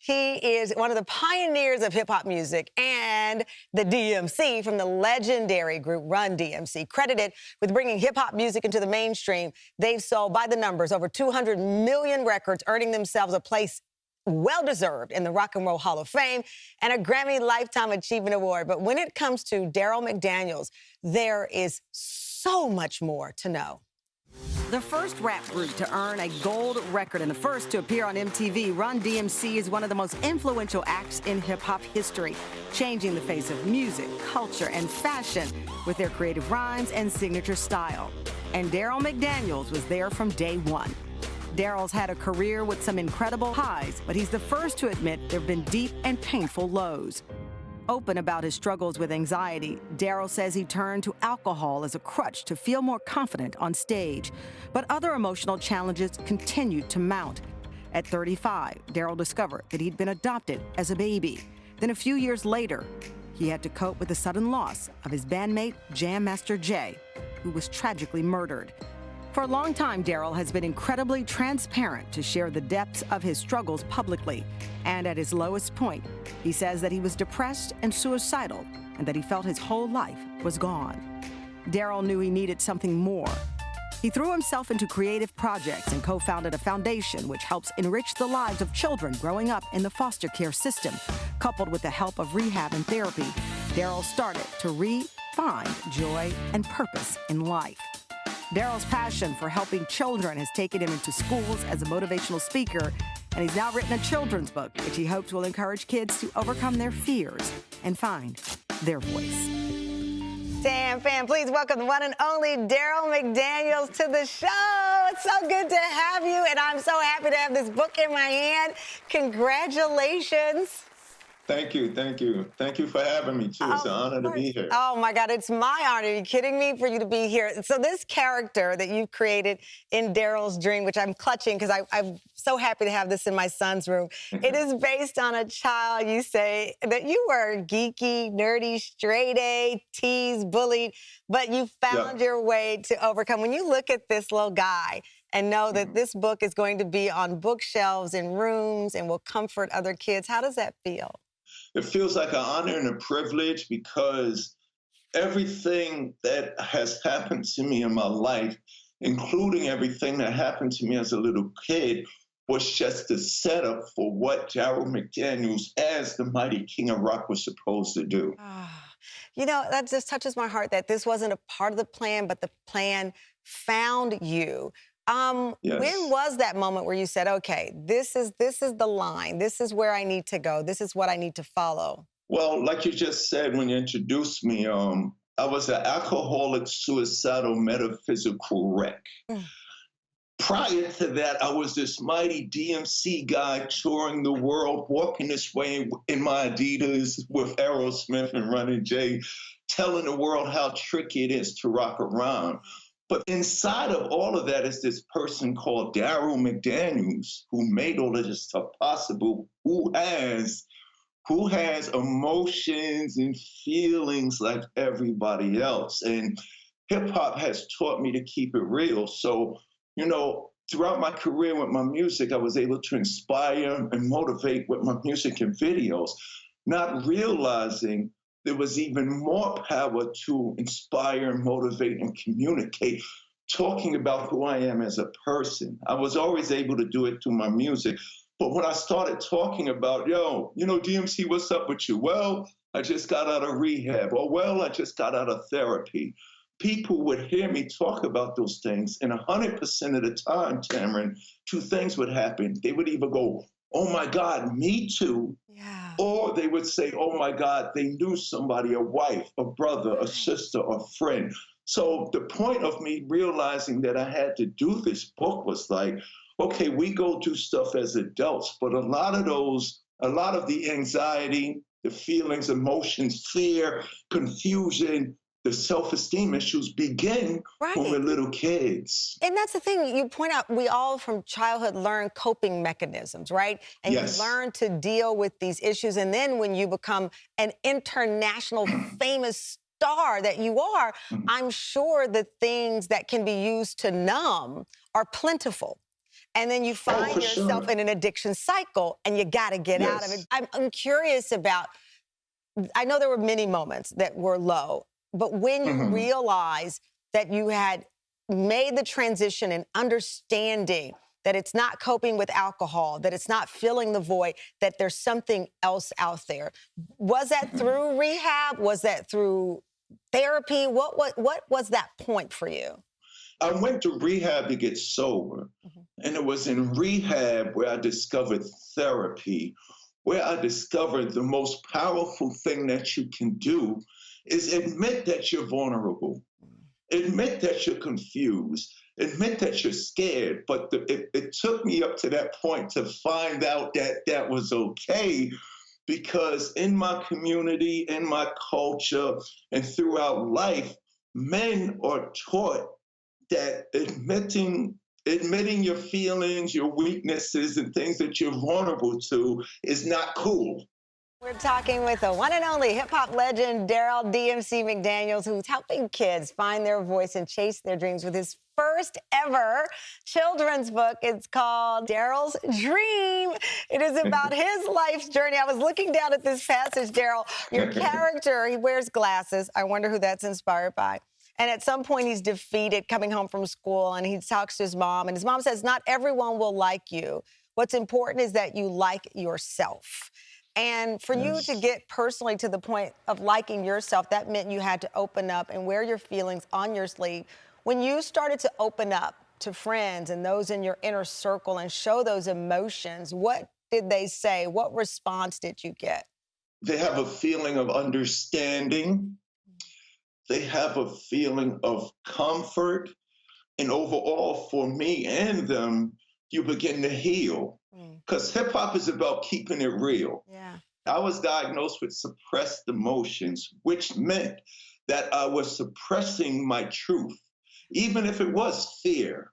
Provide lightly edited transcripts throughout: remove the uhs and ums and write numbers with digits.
He is one of the pioneers of hip-hop music and the DMC from the legendary group Run-DMC. Credited with bringing hip-hop music into the mainstream, they've sold, by the numbers, over 200 million records, earning themselves a place well-deserved in the Rock and Roll Hall of Fame and a Grammy Lifetime Achievement Award. But when it comes to Darryl McDaniels, there is so much more to know. The first rap group to earn a gold record and the first to appear on MTV, Run-DMC is one of the most influential acts in hip-hop history, changing the face of music, culture, and fashion with their creative rhymes and signature style. And Darryl McDaniels was there from day one. Darryl's had a career with some incredible highs, but he's the first to admit there have been deep and painful lows. Open about his struggles with anxiety, Darryl says he turned to alcohol as a crutch to feel more confident on stage. But other emotional challenges continued to mount. At 35, Darryl discovered that he'd been adopted as a baby. Then a few years later, he had to cope with the sudden loss of his bandmate, Jam Master Jay, who was tragically murdered. For a long time, Darryl has been incredibly transparent to share the depths of his struggles publicly. And at his lowest point, he says that he was depressed and suicidal and that he felt his whole life was gone. Darryl knew he needed something more. He threw himself into creative projects and co-founded a foundation which helps enrich the lives of children growing up in the foster care system. Coupled with the help of rehab and therapy, Darryl started to find joy and purpose in life. Darryl's passion for helping children has taken him into schools as a motivational speaker, and he's now written a children's book, which he hopes will encourage kids to overcome their fears and find their voice. Damn, fam, please welcome the one and only Darryl McDaniels to the show. It's so good to have you, and I'm so happy to have this book in my hand. Congratulations. Thank you, thank you. Thank you for having me, too. It's an honor to be here. Oh, my God, it's my honor. Are you kidding me? For you to be here. So this character that you've created in Darryl's dream, which I'm clutching because I'm so happy to have this in my son's room, it is based on a child, you say, that you were geeky, nerdy, straight A, teased, bullied, but you found your way to overcome. When you look at this little guy and know that this book is going to be on bookshelves in rooms and will comfort other kids, how does that feel? It feels like an honor and a privilege because everything that has happened to me in my life, including everything that happened to me as a little kid, was just a setup for what Darryl McDaniels, as the mighty king of rock, was supposed to do. You know, that just touches my heart that this wasn't a part of the plan, but the plan found you. Yes. When was that moment where you said, okay, this is the line, this is where I need to go, this is what I need to follow? Well, like you just said when you introduced me, I was an alcoholic, suicidal, metaphysical wreck. Prior to that, I was this mighty DMC guy touring the world, walking this way in my Adidas with Aerosmith and Running Jay, telling the world how tricky it is to rock around. But inside of all of that is this person called Darryl McDaniels, who made all of this stuff possible, who has emotions and feelings like everybody else. And hip hop has taught me to keep it real. So, you know, throughout my career with my music, I was able to inspire and motivate with my music and videos, not realizing there was even more power to inspire, motivate, and communicate, talking about who I am as a person. I was always able to do it through my music. But when I started talking about, yo, you know, DMC, what's up with you? Well, I just got out of rehab. Or, well, I just got out of therapy. People would hear me talk about those things, and 100% of the time, Tamron, two things would happen. They would either go, oh my God, me too. Yeah. Or they would say, oh my God, they knew somebody, a wife, a brother, a sister, a friend. So the point of me realizing that I had to do this book was like, okay, we go do stuff as adults, but a lot of the anxiety, the feelings, emotions, fear, confusion, the self-esteem issues begin when we're little kids. And that's the thing, you point out, we all from childhood learn coping mechanisms, right? And you learn to deal with these issues. And then when you become an international famous star that you are, I'm sure the things that can be used to numb are plentiful. And then you find yourself in an addiction cycle and you got to get out of it. I'm curious about, I know there were many moments that were low, but when you realize that you had made the transition and understanding that it's not coping with alcohol, that it's not filling the void, that there's something else out there. Was that through rehab? Was that through therapy? What was that point for you? I went to rehab to get sober. And it was in rehab where I discovered therapy, where I discovered the most powerful thing that you can do is admit that you're vulnerable. Admit that you're confused. Admit that you're scared. But it took me up to that point to find out that that was okay, because in my community, in my culture, and throughout life, men are taught that admitting your feelings, your weaknesses, and things that you're vulnerable to is not cool. We're talking with the one and only hip-hop legend, Darryl DMC McDaniels, who's helping kids find their voice and chase their dreams with his first ever children's book. It's called Darryl's Dream. It is about his life's journey. I was looking down at this passage, Darryl. Your character, he wears glasses. I wonder who that's inspired by. And at some point, he's defeated coming home from school, and he talks to his mom. And his mom says, not everyone will like you. What's important is that you like yourself. And for you to get personally to the point of liking yourself, that meant you had to open up and wear your feelings on your sleeve. When you started to open up to friends and those in your inner circle and show those emotions, what did they say? What response did you get? They have a feeling of understanding. They have a feeling of comfort. And overall, for me and them, you begin to heal. Because hip hop is about keeping it real. Yeah. I was diagnosed with suppressed emotions, which meant that I was suppressing my truth, even if it was fear,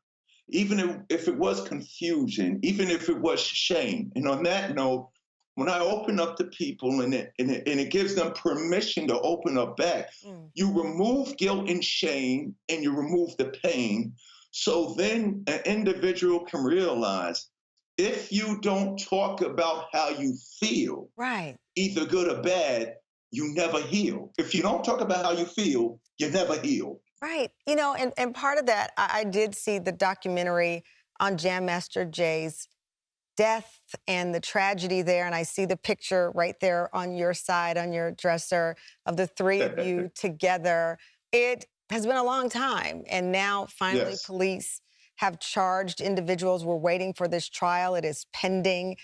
even if it was confusion, even if it was shame. And on that note, when I open up to people and it gives them permission to open up back, you remove guilt and shame and you remove the pain. So then an individual can realize, if you don't talk about how you feel, right, either good or bad, you never heal. If you don't talk about how you feel, you never heal. Right. You know, and part of that, I did see the documentary on Jam Master Jay's death and the tragedy there. And I see the picture right there on your side, on your dresser, of the three of you together. It has been a long time. And now finally police have charged individuals. We're waiting for this trial. It is pending.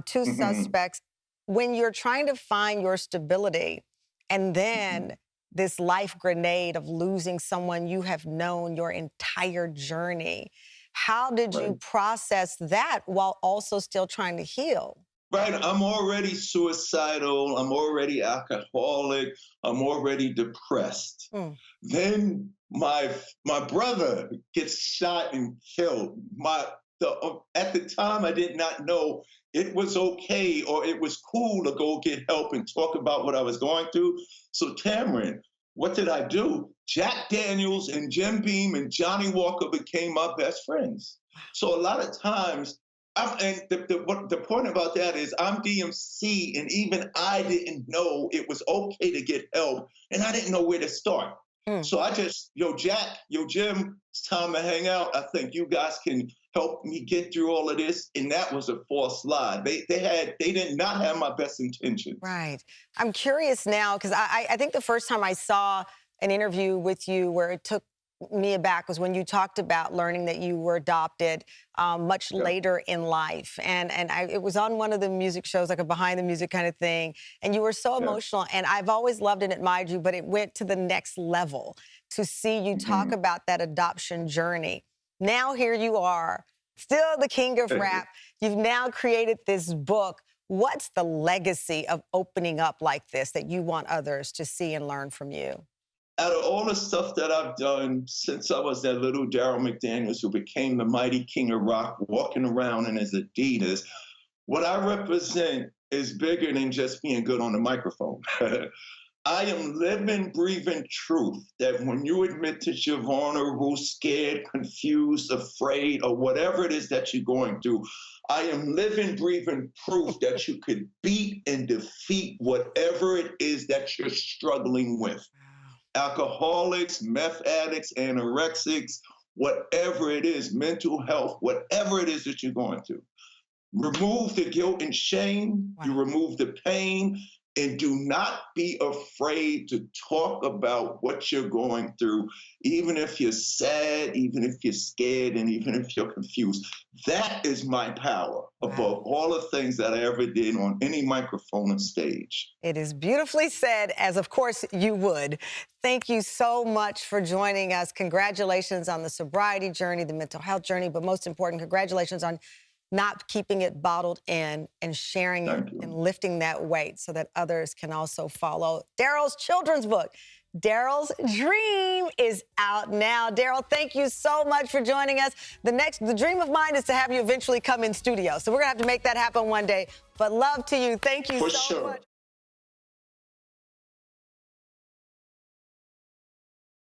Two suspects. When you're trying to find your stability and then this life grenade of losing someone you have known your entire journey, how did you process that while also still trying to heal? Right, I'm already suicidal, I'm already alcoholic, I'm already depressed. Then my brother gets shot and killed. At the time, I did not know it was okay or it was cool to go get help and talk about what I was going through. So Tamron, what did I do? Jack Daniels and Jim Beam and Johnny Walker became my best friends. So a lot of times, and the point about that is I'm DMC, and even I didn't know it was okay to get help, and I didn't know where to start. So I just, yo, Jack, yo, Jim, it's time to hang out. I think you guys can help me get through all of this. And that was a false lie. They did not have my best intentions. Right. I'm curious now, because I think the first time I saw an interview with you where it took me aback was when you talked about learning that you were adopted much later in life. And it was on one of the music shows, like a behind the music kind of thing. And you were so emotional. And I've always loved and admired you, but it went to the next level to see you talk about that adoption journey. Now here you are, still the king of rap. You've now created this book. What's the legacy of opening up like this that you want others to see and learn from you? Out of all the stuff that I've done since I was that little Darryl McDaniels who became the mighty king of rock, walking around in his Adidas, what I represent is bigger than just being good on the microphone. I am living, breathing truth that when you admit that you're vulnerable, scared, confused, afraid, or whatever it is that you're going through, I am living, breathing proof that you could beat and defeat whatever it is that you're struggling with. Alcoholics, meth addicts, anorexics, whatever it is, mental health, whatever it is that you're going through. Remove the guilt and shame, you remove the pain, and do not be afraid to talk about what you're going through, even if you're sad, even if you're scared, and even if you're confused. That is my power above all the things that I ever did on any microphone and stage. It is beautifully said, as of course you would. Thank you so much for joining us. Congratulations on the sobriety journey, the mental health journey, but most important, congratulations on not keeping it bottled in and sharing it and lifting that weight so that others can also follow. Darryl's children's book, Darryl's Dream, is out now. Darryl, thank you so much for joining us. The dream of mine is to have you eventually come in studio. So we're gonna have to make that happen one day. But love to you. Thank you so much.